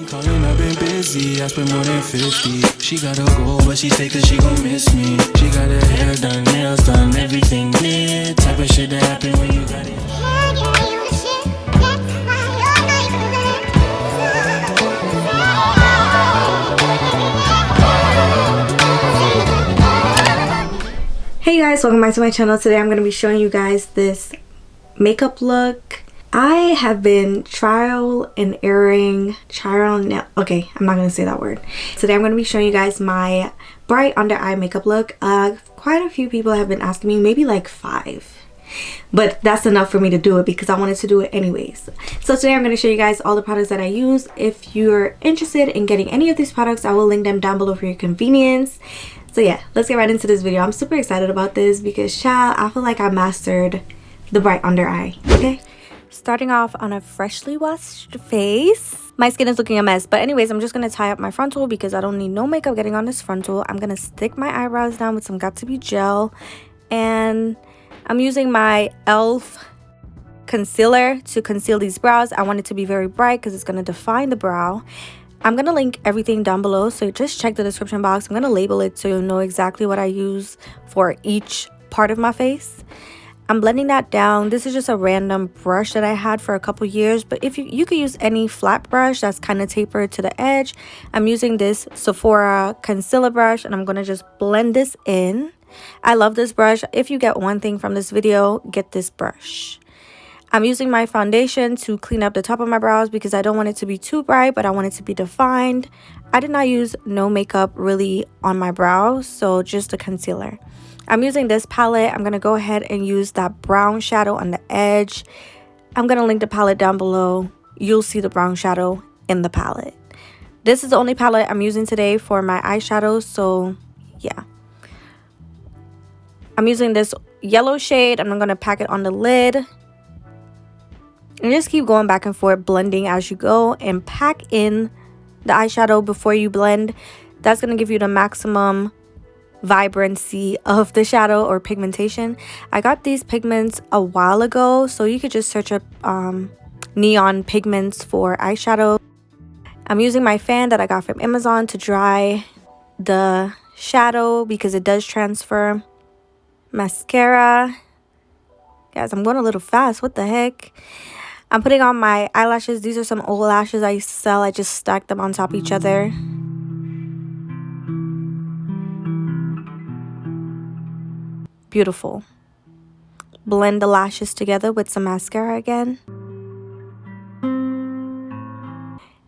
Calling, I've been busy, I spent more than 50. She gotta go, but she say 'cause she gon' miss me. She got her hair done, nails done, everything lit. Type of shit that happen when you got it. Hey guys, welcome back to my channel. Today I'm going to be showing you guys this makeup look. I have been trial and erroring, okay, I'm not going to say that word. Today I'm going to be showing you guys my bright under eye makeup look. Quite a few people have been asking me, maybe like 5. But that's enough for me to do it because I wanted to do it anyways. So today I'm going to show you guys all the products that I use. If you're interested in getting any of these products, I will link them down below for your convenience. So yeah, let's get right into this video. I'm super excited about this because child, I feel like I mastered the bright under eye. Okay, starting off on a freshly washed face. My skin is looking a mess, but anyways, I'm just gonna tie up my frontal because I don't need no makeup getting on this frontal. I'm gonna stick my eyebrows down with some Got2b gel, and I'm using my e.l.f. concealer to conceal these brows. I want it to be very bright because it's gonna define the brow. I'm going to link everything down below, so just check the description box. I'm going to label it so you'll know exactly what I use for each part of my face. I'm blending that down. This is just a random brush that I had for a couple years, but if you could use any flat brush that's kind of tapered to the edge. I'm using this Sephora concealer brush, and I'm going to just blend this in. I love this brush. If you get one thing from this video, get this brush. I'm using my foundation to clean up the top of my brows because I don't want it to be too bright, but I want it to be defined. I did not use no makeup really on my brows, so just the concealer. I'm using this palette. I'm going to go ahead and use that brown shadow on the edge. I'm going to link the palette down below. You'll see the brown shadow in the palette. This is the only palette I'm using today for my eyeshadows, so yeah. I'm using this yellow shade, and I'm going to pack it on the lid. And just keep going back and forth, blending as you go, and pack in the eyeshadow before you blend. That's going to give you the maximum vibrancy of the shadow or pigmentation. I got these pigments a while ago, so you could just search up neon pigments for eyeshadow. I'm using my fan that I got from Amazon to dry the shadow because it does transfer. Mascara. Guys, I'm going a little fast. What the heck? I'm putting on my eyelashes. These are some old lashes I used to sell. I just stacked them on top of each other. Beautiful. Blend the lashes together with some mascara again.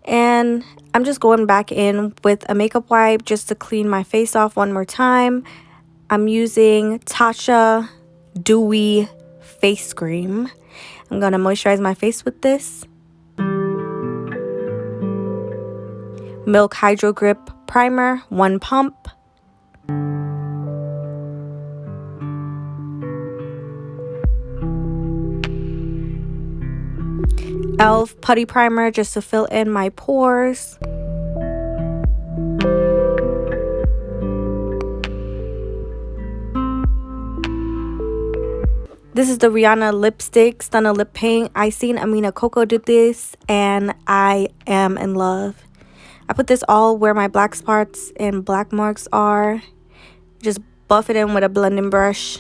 And I'm just going back in with a makeup wipe just to clean my face off one more time. I'm using Tatcha Dewy Face Cream. I'm going to moisturize my face with this. Milk Hydro Grip Primer, 1 pump. e.l.f. Putty Primer just to fill in my pores. This is the Rihanna lipstick, Stunner Lip Paint. I seen Amina Coco did this, and I am in love. I put this all where my black spots and black marks are. Just buff it in with a blending brush.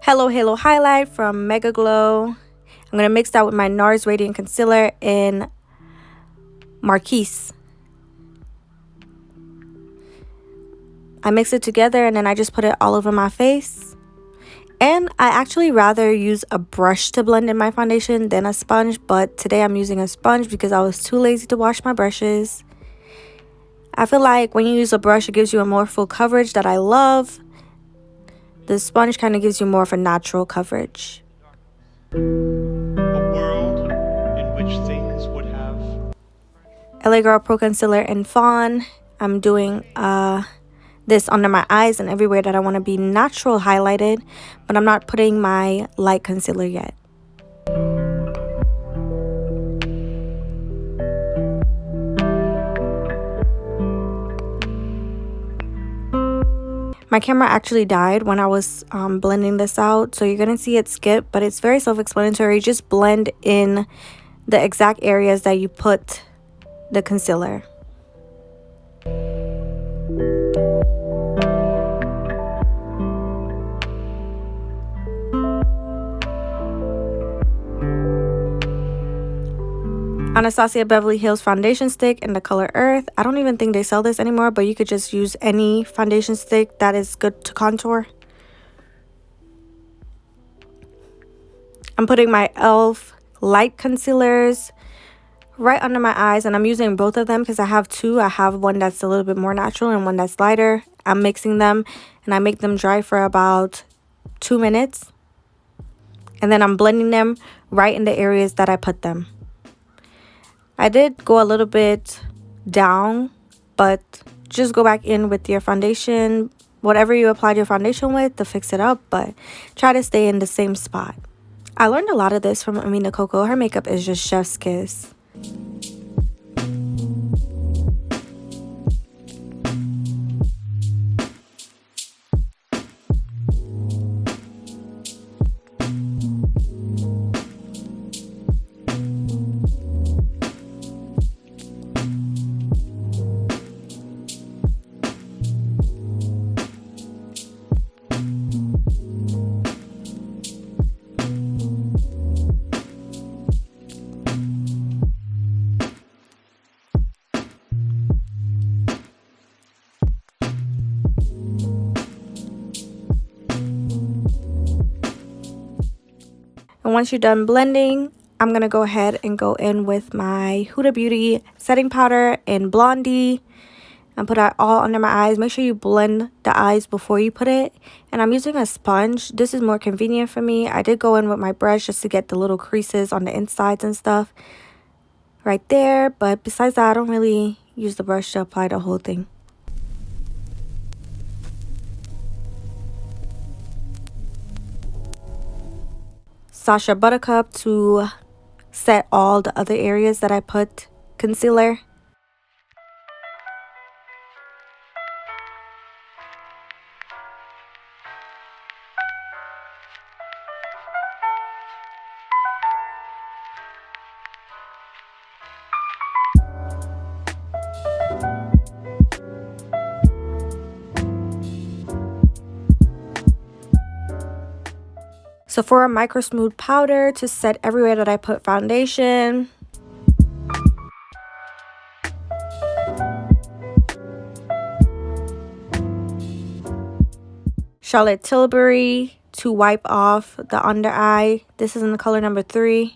Hello Halo Highlight from Mega Glow. I'm going to mix that with my NARS Radiant Concealer in Marquise. I mix it together and then I just put it all over my face. And I actually rather use a brush to blend in my foundation than a sponge, but today I'm using a sponge because I was too lazy to wash my brushes. I feel like when you use a brush, it gives you a more full coverage that I love. The sponge kind of gives you more of a natural coverage. A world in which things would have... LA Girl Pro Concealer in Fawn. I'm doing this under my eyes and everywhere that I want to be natural highlighted, but I'm not putting my light concealer yet. My My camera actually died when I was blending this out, so you're gonna see it skip, but it's very self-explanatory. Just blend in the exact areas that you put the concealer. Anastasia Beverly Hills foundation stick in the color Earth. I don't even think they sell this anymore, but you could just use any foundation stick that is good to contour. I'm putting my e.l.f. light concealers right under my eyes, and I'm using both of them because I have two. I have one that's a little bit more natural and one that's lighter. I'm mixing them and I make them dry for about 2 minutes, and then I'm blending them right in the areas that I put them. I did go a little bit down, but just go back in with your foundation, whatever you applied your foundation with, to fix it up, but try to stay in the same spot. I learned a lot of this from Amina Coco. Her makeup is just chef's kiss. And once you're done blending, I'm going to go ahead and go in with my Huda Beauty setting powder in Blondie and put it all under my eyes. Make sure you blend the eyes before you put it. And I'm using a sponge. This is more convenient for me. I did go in with my brush just to get the little creases on the insides and stuff right there. But besides that, I don't really use the brush to apply the whole thing. Sacha Buttercup to set all the other areas that I put concealer. Sephora Micro Smooth powder to set everywhere that I put foundation. Charlotte Tilbury to wipe off the under eye. This is in the color number 3.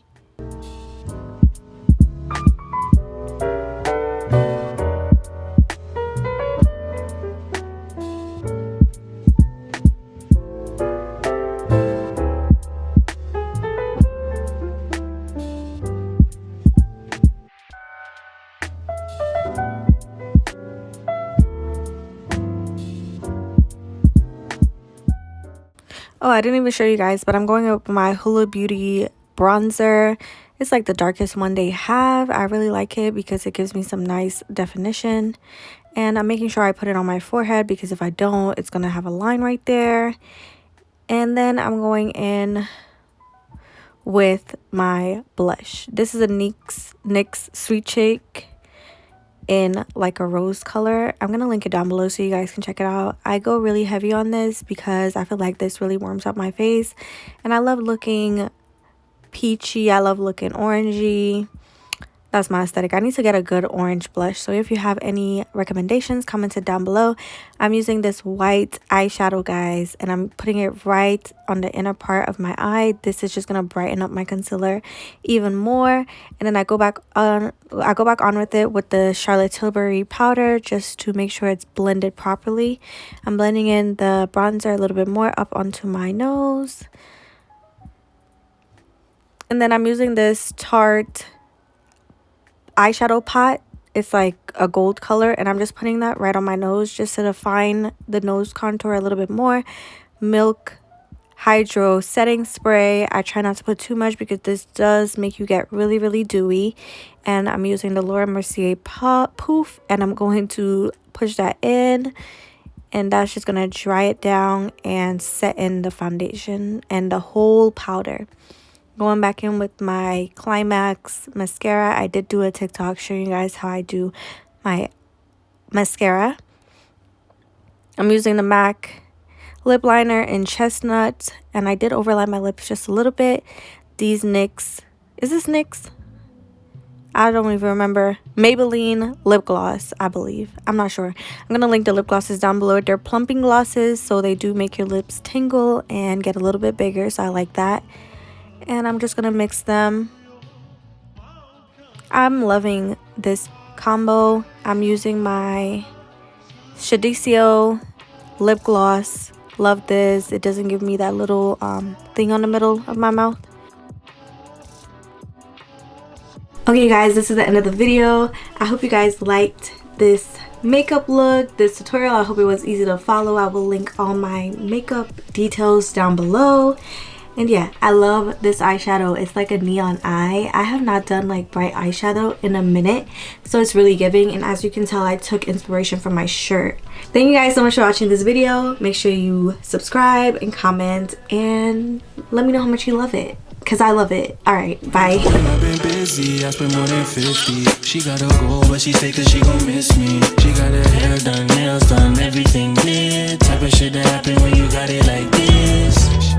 Oh, I didn't even show you guys, but I'm going up with my Huda Beauty bronzer. It's like the darkest one they have. I really like it because it gives me some nice definition. And I'm making sure I put it on my forehead because if I don't, it's going to have a line right there. And then I'm going in with my blush. This is a NYX Sweet Shake in like a rose color. I'm gonna link it down below so you guys can check it out. I go really heavy on this because I feel like this really warms up my face, and I love looking peachy. I love looking orangey. That's my aesthetic. I need to get a good orange blush, so if you have any recommendations, comment it down below. I'm using this white eyeshadow, guys, and I'm putting it right on the inner part of my eye. This is just gonna brighten up my concealer even more. And then I go back on with it with the Charlotte Tilbury powder just to make sure it's blended properly. I'm blending in the bronzer a little bit more up onto my nose, and then I'm using this Tarte eyeshadow pot. It's like a gold color, and I'm just putting that right on my nose just to define the nose contour a little bit more. Milk Hydro setting spray. I try not to put too much because this does make you get really dewy. And I'm using the Laura Mercier poof, and I'm going to push that in and that's just gonna dry it down and set in the foundation and the whole powder. Going back in with my Climax mascara. I did do a TikTok showing you guys how I do my mascara. I'm using the MAC lip liner in Chestnut, and I did overline my lips just a little bit. These NYX, is this NYX? I don't even remember. Maybelline lip gloss, I believe. I'm not sure. I'm going to link the lip glosses down below. They're plumping glosses, so they do make your lips tingle and get a little bit bigger, so I like that. And I'm just going to mix them. I'm loving this combo. I'm using my Shadisio lip gloss. Love this. It doesn't give me that little thing on the middle of my mouth. Okay guys, this is the end of the video. I hope you guys liked this makeup look, this tutorial. I hope it was easy to follow. I will link all my makeup details down below. And yeah, I love this eyeshadow. It's like a neon eye. I have not done like bright eyeshadow in a minute, so it's really giving. And as you can tell, I took inspiration from my shirt. Thank you guys so much for watching this video. Make sure you subscribe and comment and let me know how much you love it, because I love it. Alright, bye. I've been busy, I spent more than 50. She gotta go, but she say cause she gon' miss me. She got her hair done, nails done, everything did. Type of shit that happen when you got it like this.